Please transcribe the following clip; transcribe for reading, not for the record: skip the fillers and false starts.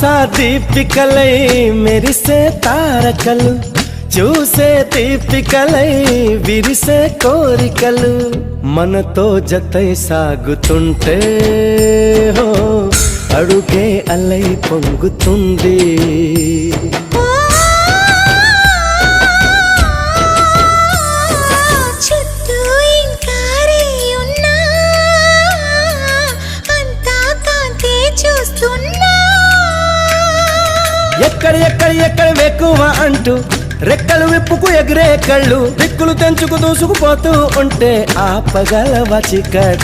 ఆశా దీపికలై మెరిసే తారకలు, చూసే దీపికలై విరిసే కోరికలు, మనతో జతై సాగుతుంటే హో అడుగే అలై పొంగుతుంది. ఎక్కడ ఎక్కడ ఎక్కడ వెక్కువ అంటూ రెక్కలు విప్పుకు ఎగిరే కళ్ళు, దిక్కులు తెంచుకు దూసుకుపోతూ ఉంటే ఆపగలవ చీకటి.